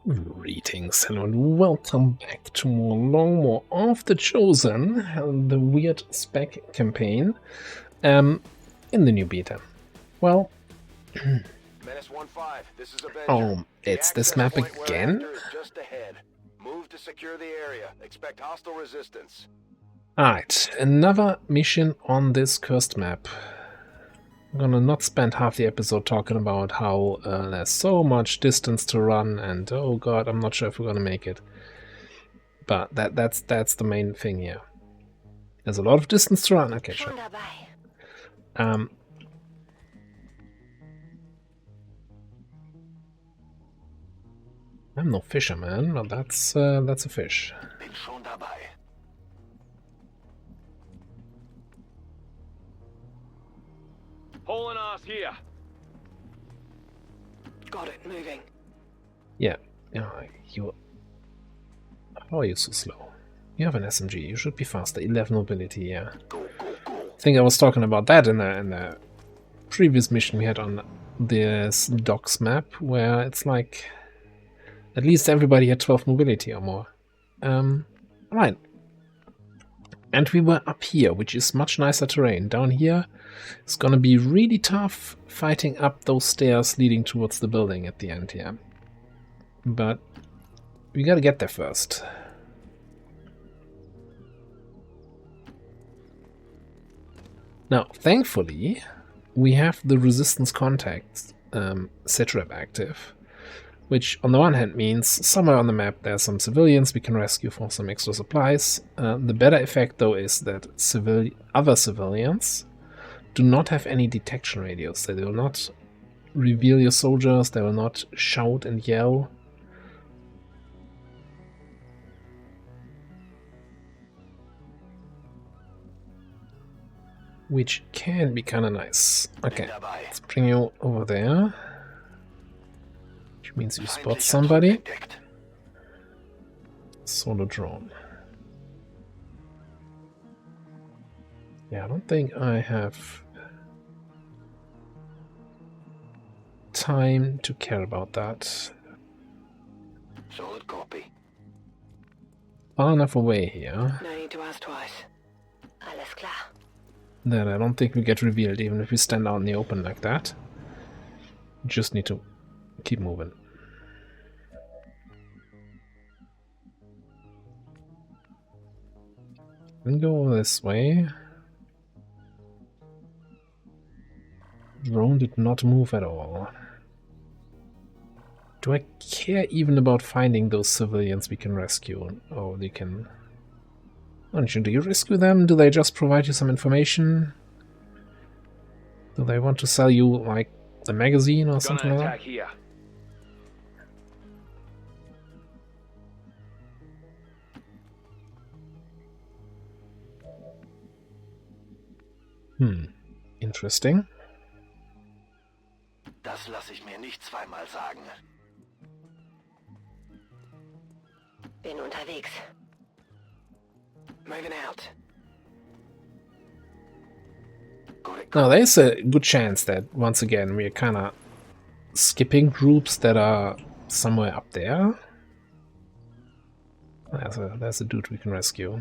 Greetings, hello, and welcome back to more Longmore of the Chosen, the weird spec campaign, in the new beta. Well, this is Avenger. it's this map again? Just ahead. Move to secure the area. Expect hostile resistance. Alright, another mission on this cursed map. I'm gonna not spend half the episode talking about how there's so much distance to run and oh god, I'm not sure if we're gonna make it. But that's the main thing here. There's a lot of distance to run. Okay, sure. I'm no fisherman, but that's a fish. Pulling off here. Got it, moving. Yeah, you. How are you so slow? You have an SMG. You should be faster. 11 mobility. Yeah. Go. I think I was talking about that in the previous mission we had on this docks map, where it's like at least everybody had 12 mobility or more. Right. And we were up here, which is much nicer terrain. Down here, it's gonna be really tough fighting up those stairs leading towards the building at the end here. But we gotta get there first. Now, thankfully, we have the resistance contacts sitrep active, which on the one hand means somewhere on the map there are some civilians we can rescue for some extra supplies. The better effect, though, is that other civilians do not have any detection radios. They will not reveal your soldiers, they will not shout and yell. Which can be kind of nice. Okay, let's bring you over there. Which means you spot somebody. Solo drone. Yeah, I don't think I have time to care about that. Solid copy. Far enough away here. No need to ask twice. Alles klar. That I don't think we get revealed even if we stand out in the open like that. We just need to keep moving. And go this way. Drone did not move at all. Do I care even about finding those civilians we can rescue? Oh, they can... Do you rescue them? Do they just provide you some information? Do they want to sell you, like, a magazine or something like that? Here. Interesting. Das lasse ich mir nicht zweimal sagen. Bin unterwegs. Moving out. Now, there's a good chance that, once again, we're kind of skipping groups that are somewhere up there. There's a dude we can rescue.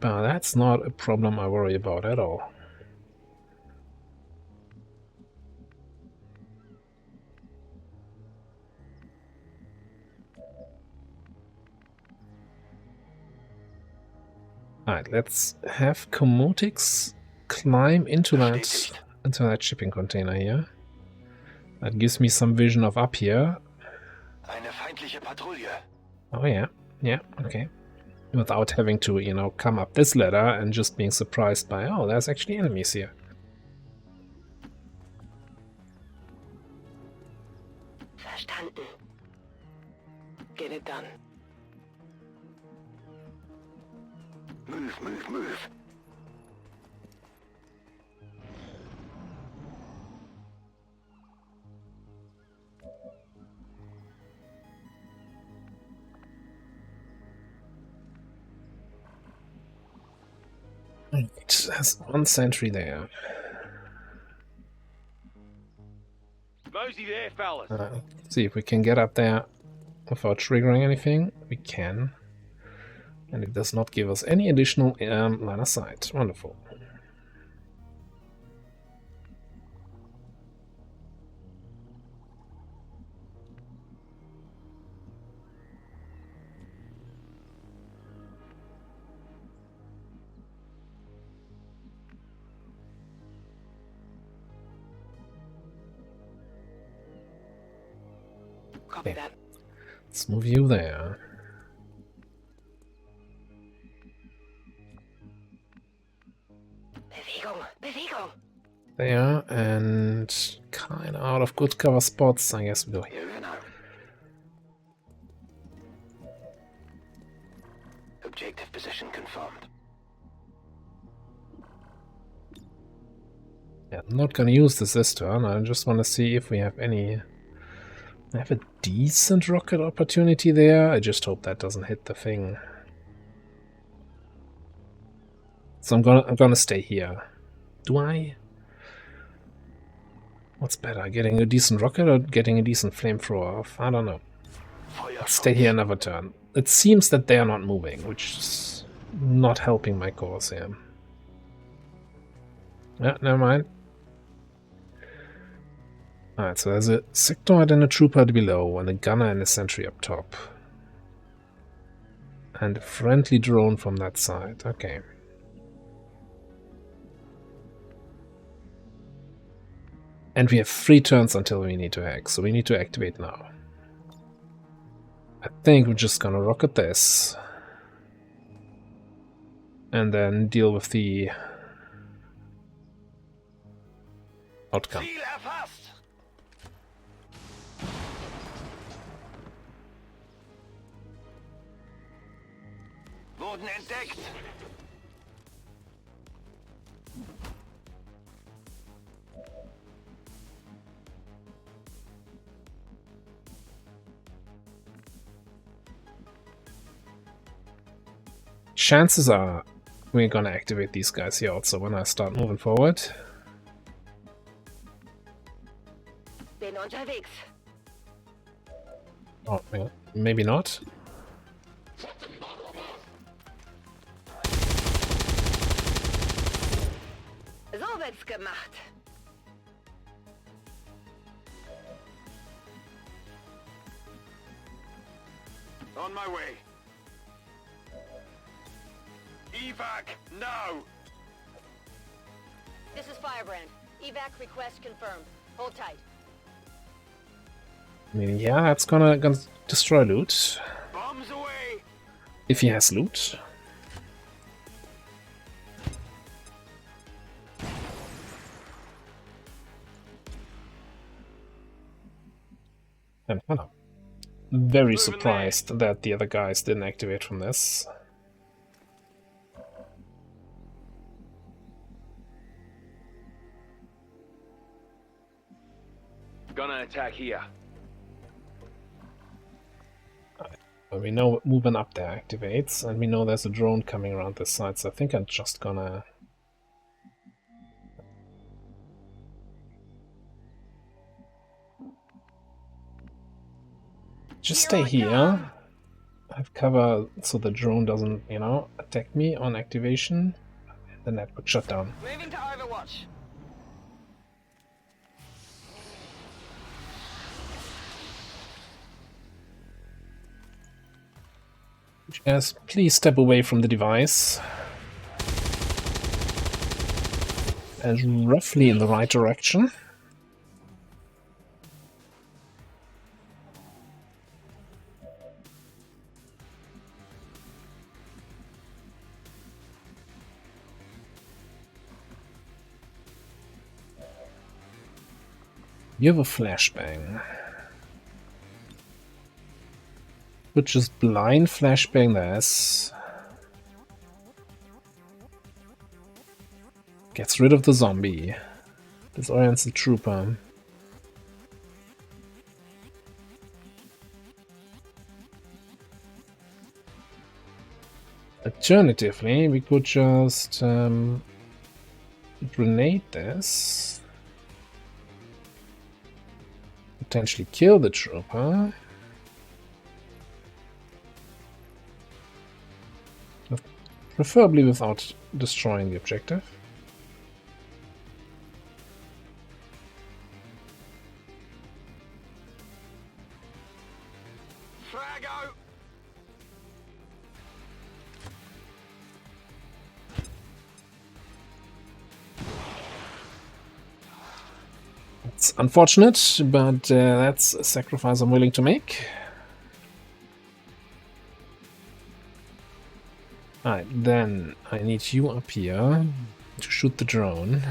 But that's not a problem I worry about at all. Alright, let's have Comotix climb into that shipping container here. That gives me some vision of up here. Eine feindliche Patrouille. Oh yeah, okay. Without having to, you know, come up this ladder and just being surprised by, oh, there's actually enemies here. Verstanden. Get it done. Move. It has one sentry there. Mosey there, fellas. See if we can get up there without triggering anything? We can. And it does not give us any additional line of sight. Wonderful. Copy that. Let's move you there. Bewegung, Bewegung. There, and kind of out of good cover spots. I guess we go here. Moving out. Objective position confirmed. Yeah, I'm not gonna use this turn. I just want to see if we have any. I have a decent rocket opportunity there. I just hope that doesn't hit the thing. So I'm gonna stay here. Do I? What's better, getting a decent rocket or getting a decent flamethrower off? I don't know. I'll stay here another turn. It seems that they are not moving, which is not helping my cause here. Yeah, never mind. Alright, so there's a sectoid and a trooper below, and a gunner and a sentry up top. And a friendly drone from that side. Okay. And we have 3 turns until we need to hack, so we need to activate now. I think we're just gonna rocket this. And then deal with the outcome. Ziel erfasst! Wurden entdeckt! Chances are we're gonna activate these guys here also when I start moving forward. Bin unterwegs. Oh, well, maybe not. So wird's gemacht. On my way. Evac, now! This is Firebrand. Evac request confirmed. Hold tight. I mean, yeah, it's gonna destroy loot. Bombs away! If he has loot. I'm kind of very surprised that the other guys didn't activate from this. Gonna attack here. Well, we know moving up there activates, and we know there's a drone coming around this side, so I think I'm just gonna... just stay here. Have cover so the drone doesn't, you know, attack me on activation. And the network shut down. Moving to Overwatch. Yes, please step away from the device. And roughly in the right direction. You have a flashbang. Could just blind flashbang this. Gets rid of the zombie. Disorients the trooper. Alternatively, we could just grenade this. Potentially kill the trooper. Preferably without destroying the objective. Frago! It's unfortunate, but that's a sacrifice I'm willing to make. Alright, then I need you up here to shoot the drone.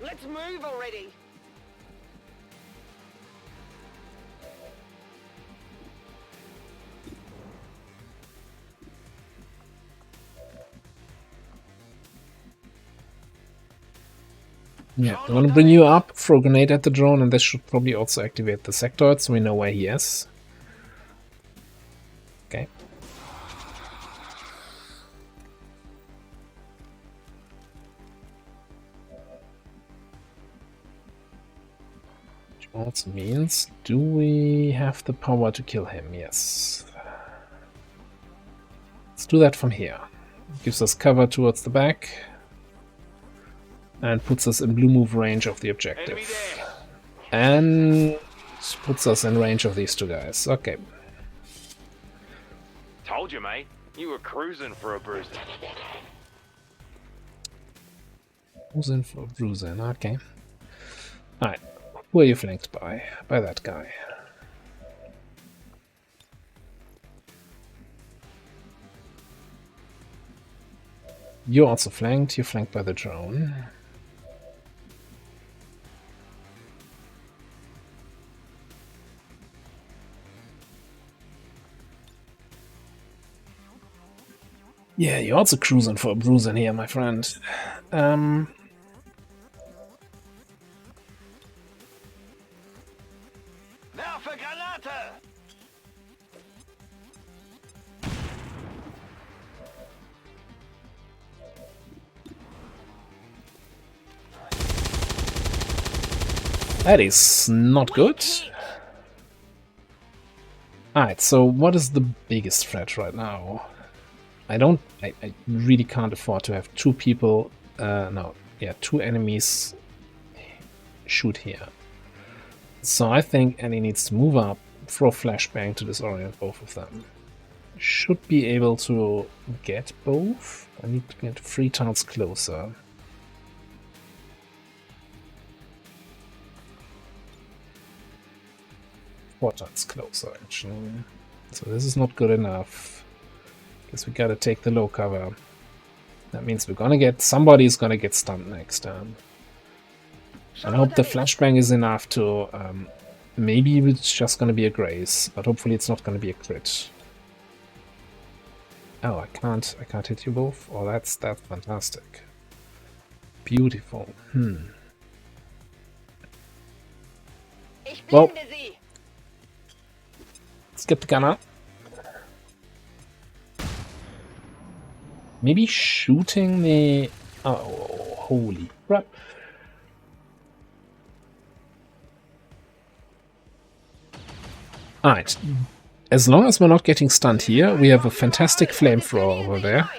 Let's move already. Yeah, I'm gonna bring you up, throw a grenade at the drone, and this should probably also activate the sectoid so we know where he is. Okay. Which also means, do we have the power to kill him? Yes. Let's do that from here. Gives us cover towards the back. And puts us in blue move range of the objective. And puts us in range of these two guys. Okay. Told you, mate. You were cruising for a bruiser. Cruising for a bruiser, okay. Alright. Who are you flanked by? By that guy. You're also flanked. You're flanked by the drone. Yeah, you're also cruising for a bruiser here, my friend. Now for Granate! That is not good. Alright, so what is the biggest threat right now? I really can't afford to have two people, two enemies shoot here. So I think Annie needs to move up, throw flashbang to disorient both of them. Should be able to get both. I need to get 3 tiles closer. Four tiles closer, actually. So this is not good enough. Guess we gotta take the low cover. That means we're gonna get... somebody's gonna get stunned next time. I hope the flashbang is enough to... maybe it's just gonna be a grace, but hopefully it's not gonna be a crit. Oh, I can't hit you both? Oh, that's fantastic. Beautiful. Well, let's get the gunner. Maybe shooting the... oh, holy crap. Alright. As long as we're not getting stunned here, we have a fantastic flamethrower over there.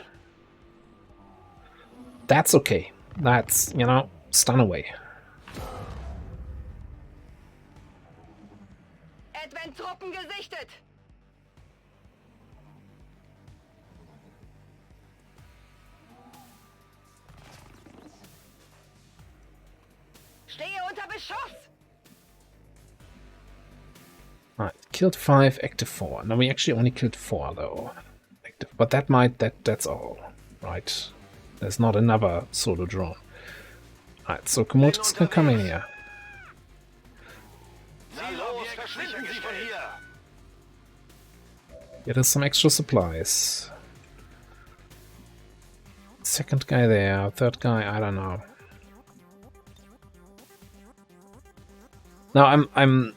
That's okay. That's, you know, stun away. Truppen gesichtet. Stehe unter Beschuss. Alright, killed 5, active 4. Now we actually only killed 4 though. Active, but that's all. Right. There's not another solo drone. Alright, so Komodos can come in here. Get us some extra supplies. Second guy there, third guy, I don't know. Now I'm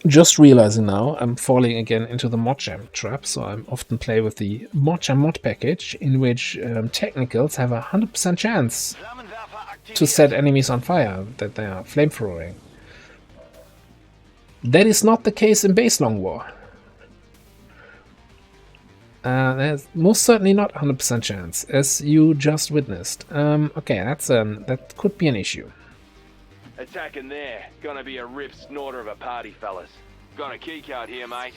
just realizing now I'm falling again into the modjam trap, so I often play with the modjam mod package, in which technicals have a 100% chance to set enemies on fire, that they are flamethrowing. That is not the case in base long war. There's most certainly not 100% chance, as you just witnessed. Okay, that could be an issue. Attacking there. Gonna be a rip snorter of a party, fellas. Got a keycard here, mate.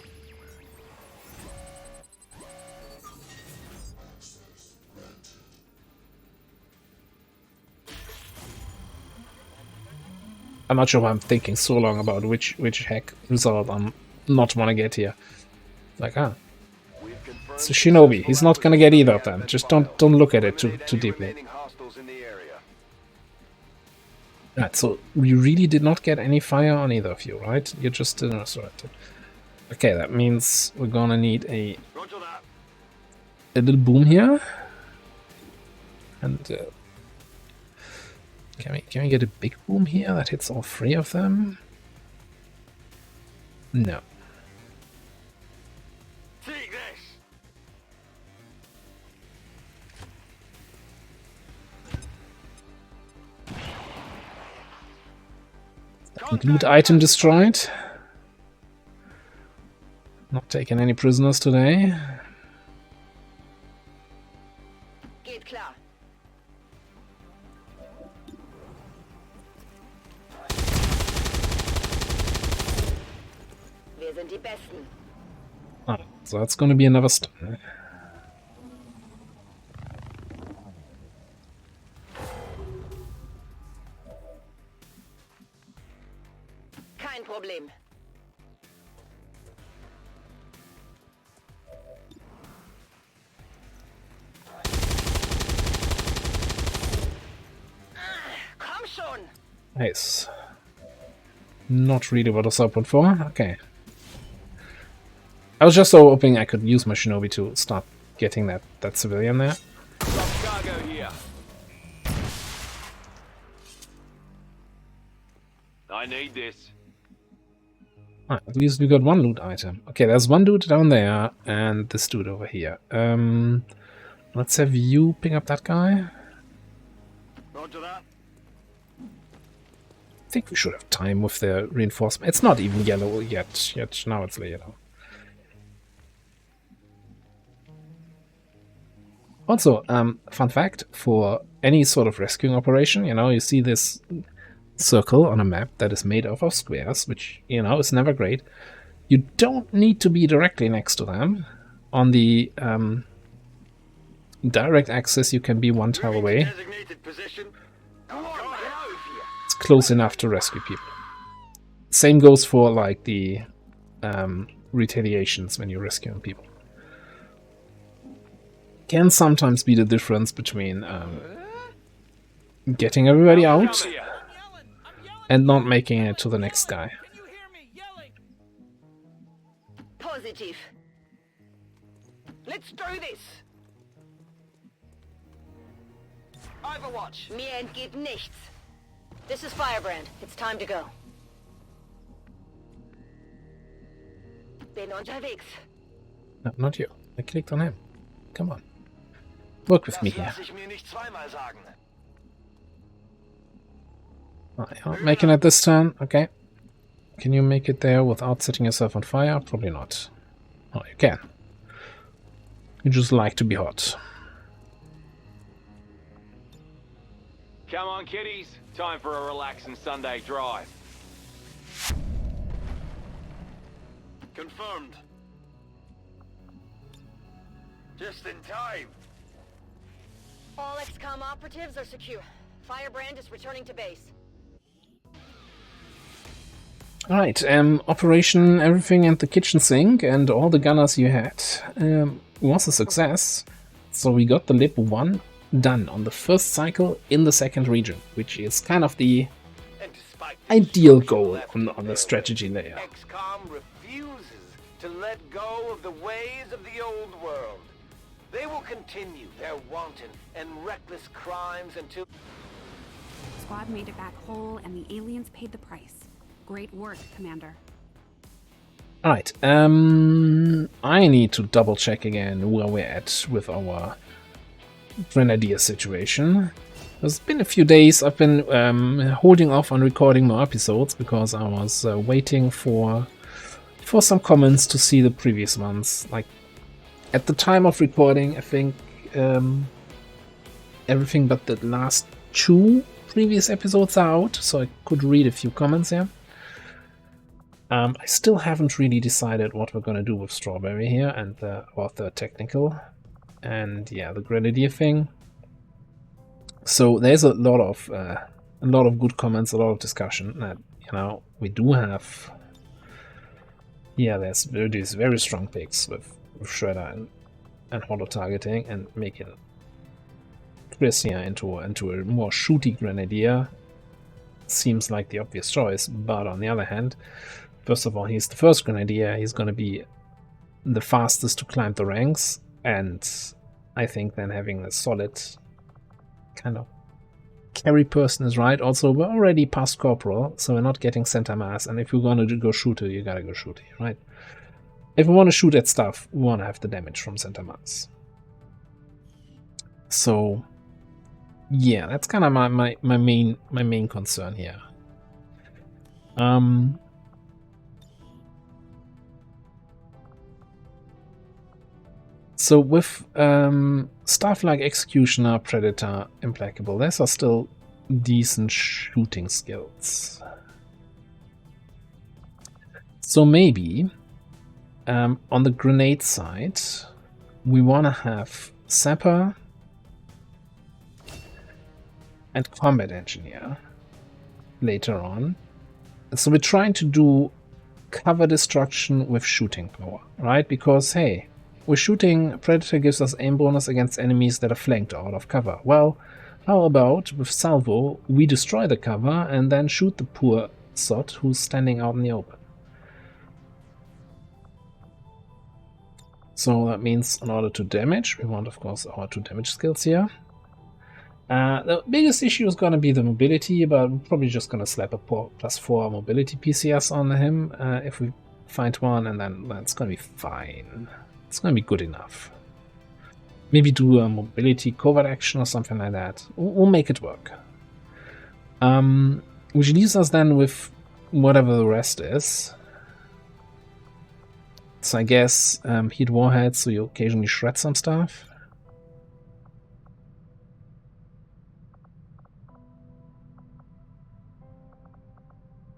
I'm not sure why I'm thinking so long about which hack result I'm not want to get here. Like, it's a shinobi. He's not gonna get either of them. Just don't look at it too deeply. Right, so we really did not get any fire on either of you, right? You're just resurrected. Okay, that means we're gonna need a little boom here. And can we get a big boom here that hits all three of them? No. Take this. Loot item destroyed. Not taking any prisoners today. Geht klar. Wir sind die Besten. So that's going to be another stun. Kein Problem. Komm schon! Nice. Not really what I was hoping for. Okay. I was just so hoping I could use my shinobi to start getting that civilian there. Got cargo here. I need this. At least we got one loot item. Okay, there's one dude down there and this dude over here. Let's have you pick up that guy. Roger that. I think we should have time with the reinforcement. It's not even yellow yet. Now it's yellow. Also, fun fact, for any sort of rescuing operation, you see this circle on a map that is made up of squares, which, is never great. You don't need to be directly next to them. On the direct access, you can be one tile away. It's close enough to rescue people. Same goes for, like, the retaliations when you're rescuing people. Can sometimes be the difference between getting everybody out and not making it to the next guy. Positiv. Let's do this. Overwatch. Mir entgeht nichts. This is Firebrand. It's time to go. Bin unterwegs. No, not you. I clicked on him. Come on. Work with me here. Oh, you're not making it this turn. Okay. Can you make it there without setting yourself on fire? Probably not. Oh, you can. You just like to be hot. Come on, kiddies. Time for a relaxing Sunday drive. Confirmed. Just in time. All XCOM operatives are secure. Firebrand is returning to base. Alright, Operation Everything and the Kitchen Sink and all the gunners you had was a success. So we got the Lib 1 done on the first cycle in the second region, which is kind of the ideal goal on the strategy layer. XCOM refuses to let go of the ways of the old world. They will continue their wanton and reckless crimes until... Squad made it back whole, and the aliens paid the price. Great work, Commander. Alright, I need to double check again where we're at with our Grenadier situation. It's been a few days. I've been holding off on recording more episodes because I was waiting for some comments to see the previous ones. Like, At the time of recording, I think everything but the last 2 previous episodes are out, so I could read a few comments here. I still haven't really decided what we're going to do with Strawberry here and about the technical and yeah, the Grenadier thing. So there's a lot of good comments, a lot of discussion that, you know, we do have. Yeah, there's these very strong picks with Shredder and holo targeting and making Chris here into a more shooty Grenadier seems like the obvious choice. But on the other hand, first of all, he's the first Grenadier. He's going to be the fastest to climb the ranks, and I think then having a solid kind of carry person is right. Also, we're already past Corporal, so we're not getting Center Mass, and if you're going to go shooter, you gotta go shooter, right? If we want to shoot at stuff, we want to have the damage from Center Mass. So, yeah, that's kind of my main concern here. So with stuff like Executioner, Predator, Implacable, these are still decent shooting skills. So maybe on the grenade side, we want to have Sapper and Combat Engineer later on. So we're trying to do cover destruction with shooting power, right? Because, hey, we're shooting, Predator gives us aim bonus against enemies that are flanked out of cover. Well, how about with Salvo, we destroy the cover and then shoot the poor sot who's standing out in the open. So that means in order to damage, we want, of course, our 2 damage skills here. The biggest issue is going to be the mobility, but we're probably just going to slap a +4 mobility PCS on him if we find one, and then that's going to be fine. It's going to be good enough. Maybe do a mobility covert action or something like that. We'll make it work. Which leaves us then with whatever the rest is. So I guess heat warheads, so you occasionally shred some stuff.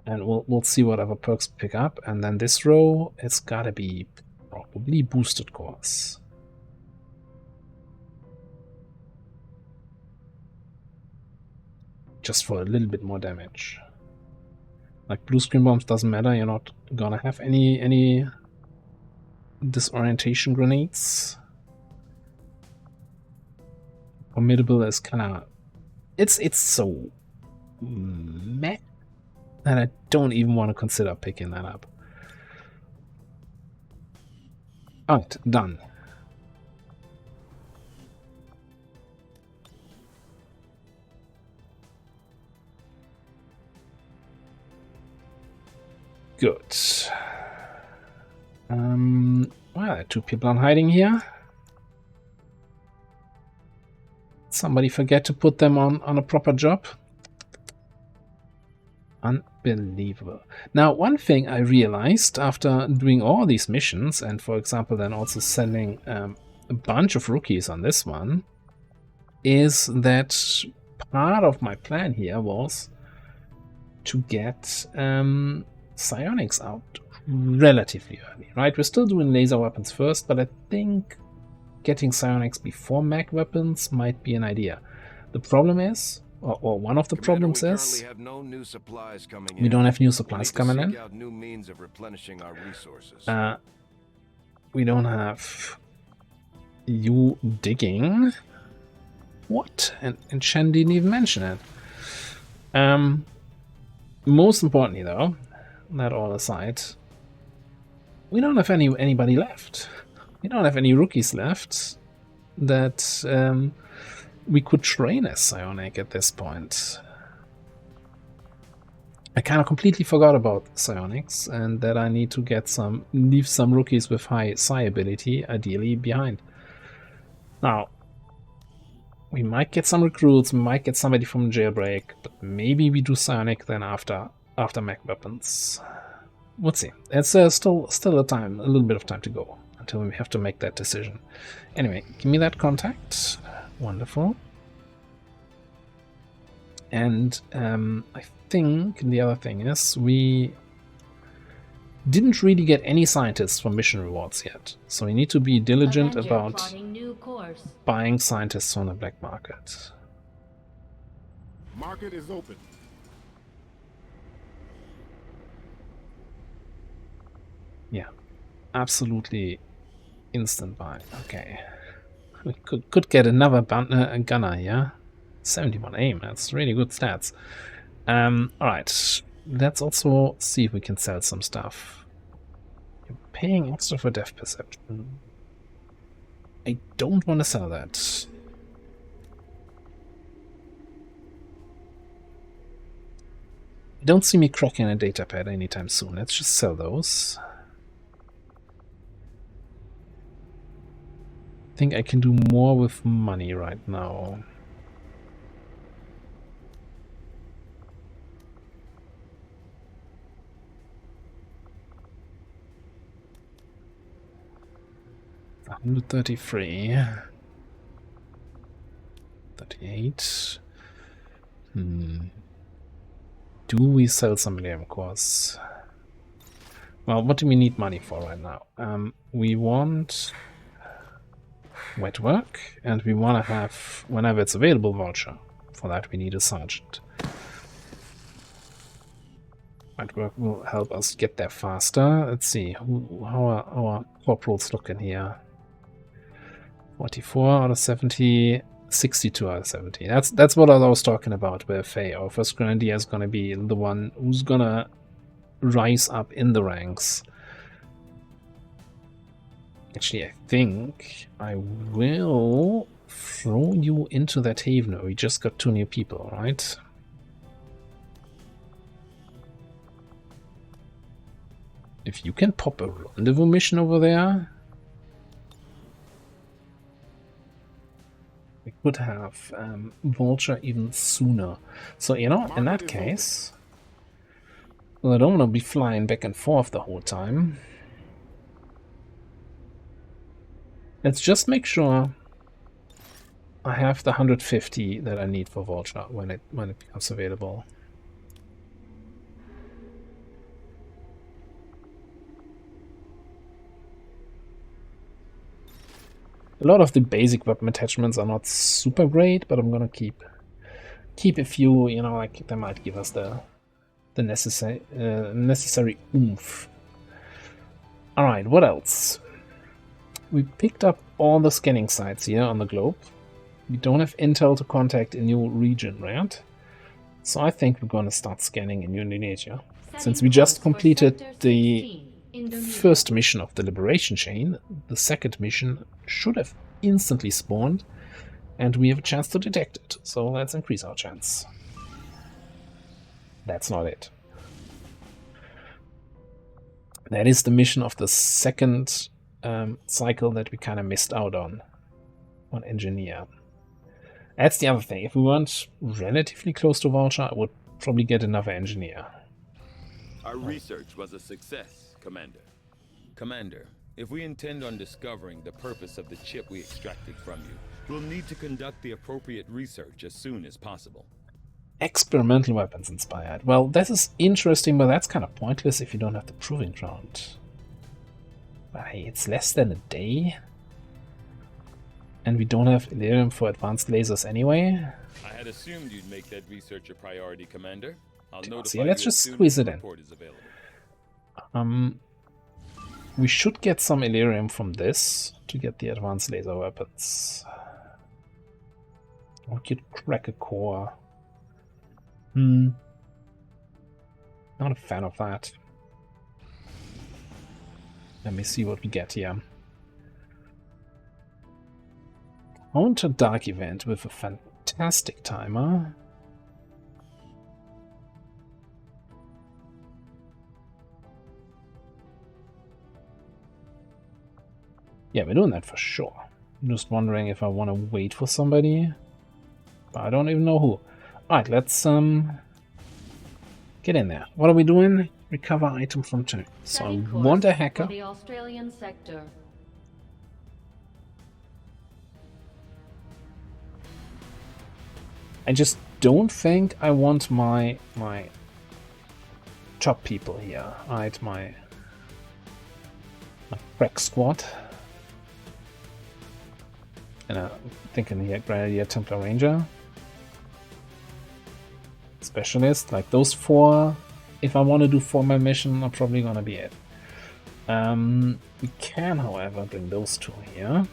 And we'll see whatever perks pick up. And then this row, it's gotta be probably boosted cores. Just for a little bit more damage. Like blue screen bombs doesn't matter, you're not gonna have any disorientation grenades. Formidable is kinda it's so meh that I don't even want to consider picking that up. Alright, done. Good. Well, 2 people on hiding here. Somebody forget to put them on a proper job. Unbelievable. Now, one thing I realized after doing all these missions, and for example then also sending a bunch of rookies on this one, is that part of my plan here was to get psionics out relatively early, right? We're still doing laser weapons first, but I think getting psionics before mag weapons might be an idea. The problem is, or one of the problems is, we don't have new supplies coming in. We don't have you digging. What? And Shen didn't even mention it. Most importantly, though, that all aside, we don't have anybody left. We don't have any rookies left that we could train as psionic at this point. I kind of completely forgot about psionics and that I need to get leave some rookies with high psi ability, ideally, behind. Now, we might get some recruits, we might get somebody from jailbreak, but maybe we do psionic then after mech weapons. We'll see. It's still a little bit of time to go until we have to make that decision. Anyway, give me that contact. Wonderful. And I think the other thing is we didn't really get any scientists for mission rewards yet. So we need to be diligent about buying scientists on the black market. Market is open. Yeah, absolutely instant buy. Okay, we could get another gunner here. 71 aim. That's really good stats. All right, let's also see if we can sell some stuff. You're paying extra for depth perception. I don't want to sell that. Don't see me cracking a data pad anytime soon. Let's just sell those. I think I can do more with money right now. $133. 38. Do we sell some Millennium cores? Well, what do we need money for right now? We want wet work, and we want to have, whenever it's available, vulture. For that we need a sergeant. Wet work will help us get there faster. Let's see, how are our corporals looking here? 44 out of 70, 62 out of 70. That's what I was talking about with Faye. Our first grenadier is going to be the one who's going to rise up in the ranks. Actually, I think I will throw you into that haven. We just got 2 new people, right? If you can pop a rendezvous mission over there, we could have vulture even sooner. So, you know, in that case, well, I don't want to be flying back and forth the whole time. Let's just make sure I have the 150 that I need for vulture when it becomes available. A lot of the basic weapon attachments are not super great, but I'm gonna keep a few. You know, like they might give us the necessary oomph. All right, what else? We picked up all the scanning sites here on the globe. We don't have intel to contact a new region, right? So I think we're gonna start scanning in Indonesia. Since we just completed the first mission of the Liberation Chain, the second mission should have instantly spawned, and we have a chance to detect it. So let's increase our chance. That's not it. That is the mission of the second cycle that we kind of missed out on engineer. That's the other thing. If we weren't relatively close to vulture, I would probably get another engineer. Our research was a success, Commander. Commander, if we intend on discovering the purpose of the chip we extracted from you, we'll need to conduct the appropriate research as soon as possible. Experimental weapons inspired. Well, this is interesting, but that's kind of pointless if you don't have the proving ground. But hey, it's less than a day. And we don't have Elerium for advanced lasers anyway. I had assumed you'd make that research a priority, Commander. I'll notify yeah, let's just squeeze it in. We should get some Elerium from this to get the advanced laser weapons. We could crack a core. Not a fan of that. Let me see what we get here. Counter Dark event with a fantastic timer. Yeah, we're doing that for sure. I'm just wondering if I want to wait for somebody. But I don't even know who. Alright, let's get in there. What are we doing? Recover item from turn. So I want a hacker. The Australian sector. I just don't think I want my top people here, right? My crack squad. And I'm thinking here, Grenadier, Templar, Ranger, Specialist, like those 4. If I want to do 4-man mission, are probably gonna be it. We can, however, bring those 2 here.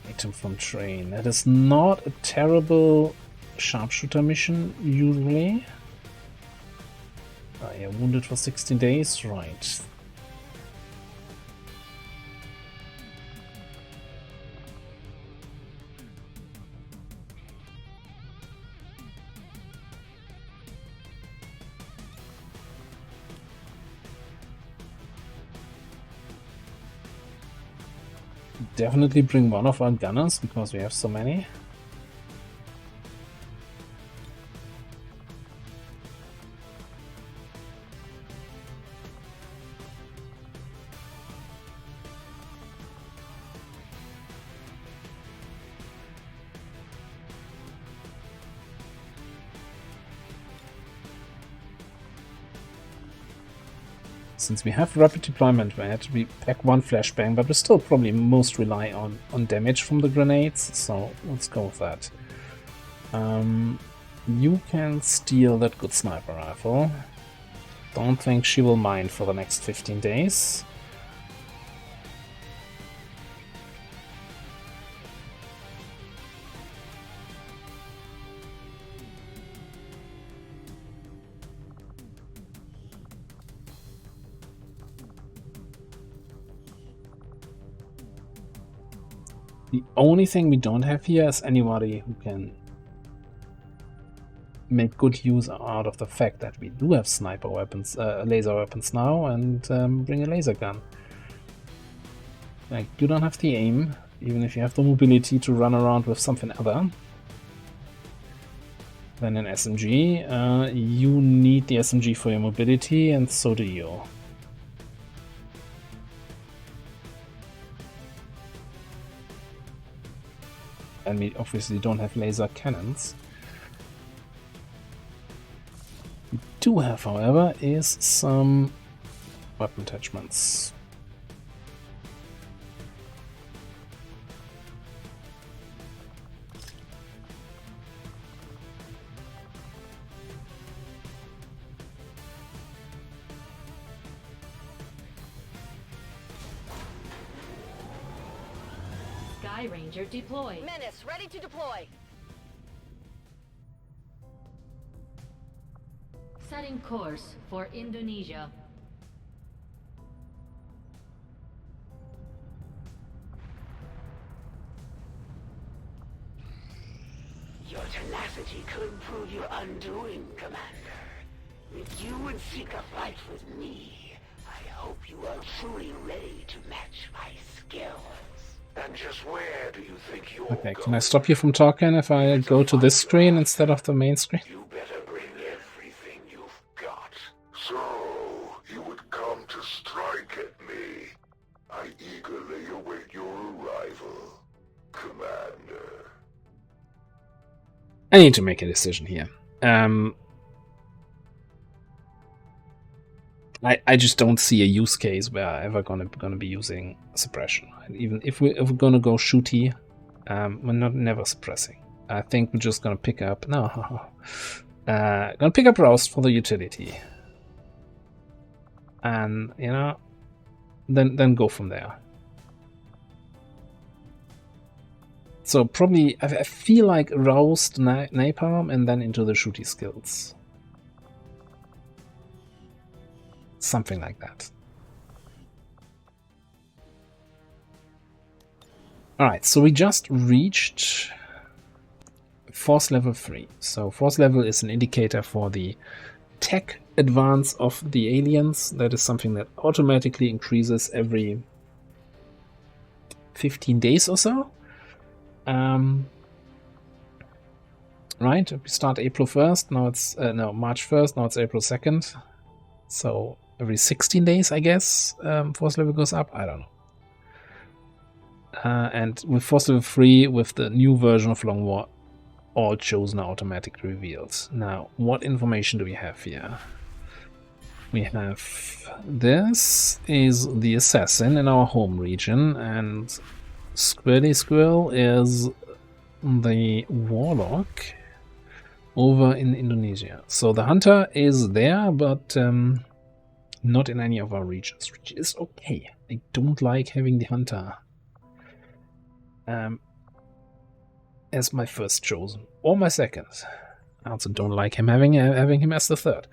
Item from train. That is not a terrible sharpshooter mission, usually. Yeah, wounded for 16 days, right. Definitely bring one of our gunners, because we have so many. Since we have rapid deployment, we had to pack 1 flashbang, but we still probably most rely on damage from the grenades, so let's go with that. You can steal that good sniper rifle. Don't think she will mind for the next 15 days. The only thing we don't have here is anybody who can make good use out of the fact that we do have sniper weapons, laser weapons now, and bring a laser gun. Like, you don't have the aim, even if you have the mobility to run around with something other than an SMG. You need the SMG for your mobility, and so do you. And we obviously don't have laser cannons. We do have, however, is some weapon attachments. Sky Ranger deployed. Menace, ready to deploy. Setting course for Indonesia. Your tenacity could prove your undoing, Commander. If you would seek a fight with me, I hope you are truly ready to match my skills. And just where do you think you're Okay, can I stop you from talking if I go to this screen instead of the main screen? You better bring everything you've got. So, you would come to strike at me. I eagerly await your arrival, Commander. I need to make a decision here. I just don't see a use case where I'm ever gonna be using suppression. Even if we're gonna go shooty, we're never suppressing. I think we're just gonna pick up gonna pick up roust for the utility, and you know, then go from there. So probably I feel like roust, napalm, and then into the shooty skills. Something like that. Alright, so we just reached force level 3. So force level is an indicator for the tech advance of the aliens. That is something that automatically increases every 15 days or so. right? We start April 1st, now it's, no, March 1st, now it's April 2nd. So every 16 days, I guess, force level goes up. I don't know. And with force level 3, with the new version of Long War, all chosen are automatically revealed. Now, what information do we have here? We have this is the assassin in our home region, and Squirty Squirrel is the warlock over in Indonesia. So the hunter is there, but not in any of our regions, which is okay. I don't like having the hunter as my first chosen, or my second. I also don't like him having him as the third.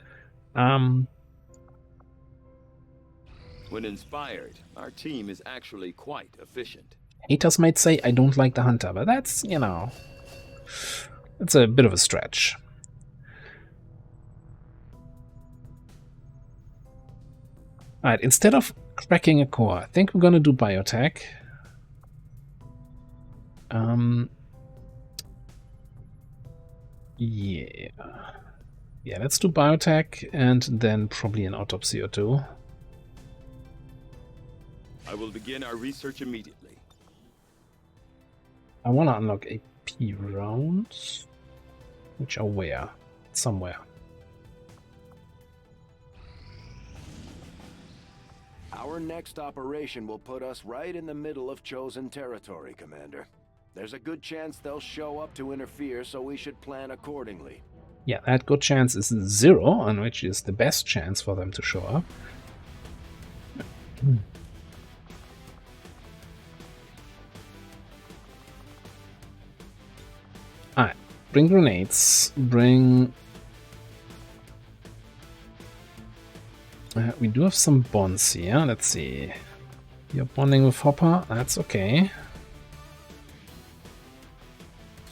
When inspired, our team is actually quite efficient. Haters might say I don't like the hunter, but that's, you know, it's a bit of a stretch. Alright, instead of cracking a core, I think we're gonna do biotech. Yeah, let's do biotech and then probably an autopsy or two. I will begin our research immediately. I want to unlock AP rounds, which are where? Somewhere. Our next operation will put us right in the middle of chosen territory, Commander. There's a good chance they'll show up to interfere, so we should plan accordingly. Yeah, that good chance is 0, on which is the best chance for them to show up. Alright, bring grenades, bring... we do have some bonds here, let's see. You're bonding with Hopper, that's okay.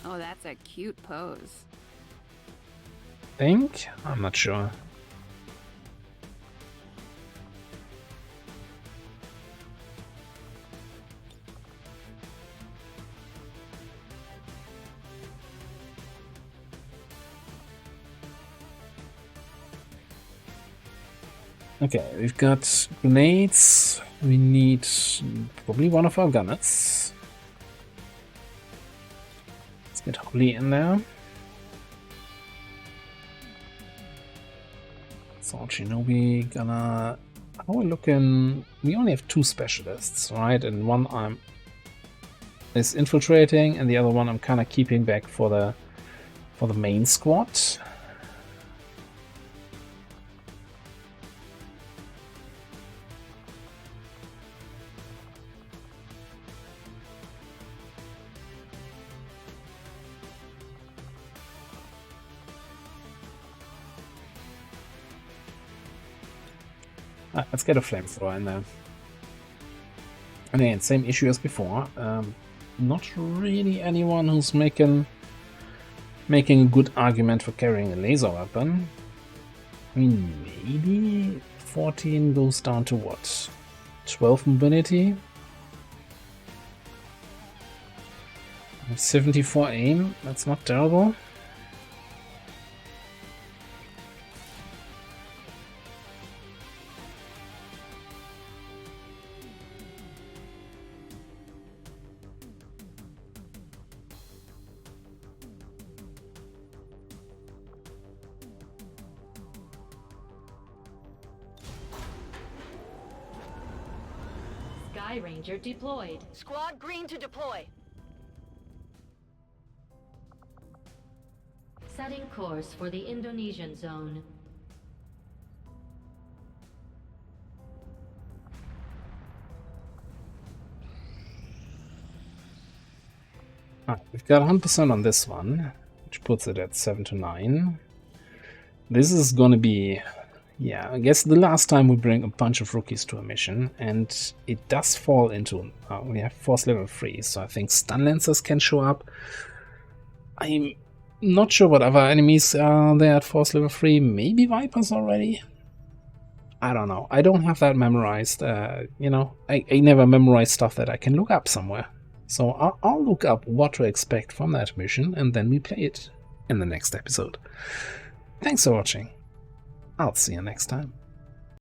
Oh, that's a cute pose. Think? I'm not sure. Okay, we've got grenades. We need probably one of our gunners. Let's get Holly in there. So Shinobi gonna... How are we looking? We only have 2 specialists, right? And one is infiltrating, and the other one I'm kind of keeping back for the main squad. Let's get a flamethrower in there. And again, same issue as before. Not really anyone who's making a good argument for carrying a laser weapon. I mean, maybe 14 goes down to what? 12 mobility? 74 aim, that's not terrible. Sky Ranger deployed. Squad green to deploy. Setting course for the Indonesian zone. We've got 100% on this one, which puts it at 7 to 9. This is gonna be, yeah, I guess the last time we bring a bunch of rookies to a mission, and it does fall into, we have force level 3, so I think stun lancers can show up. I'm not sure what other enemies are there at force level 3, maybe Vipers already? I don't know, I don't have that memorized, you know, I never memorize stuff that I can look up somewhere. So I'll look up what to expect from that mission, and then we play it. in the next episode. Thanks for watching. I'll see you next time.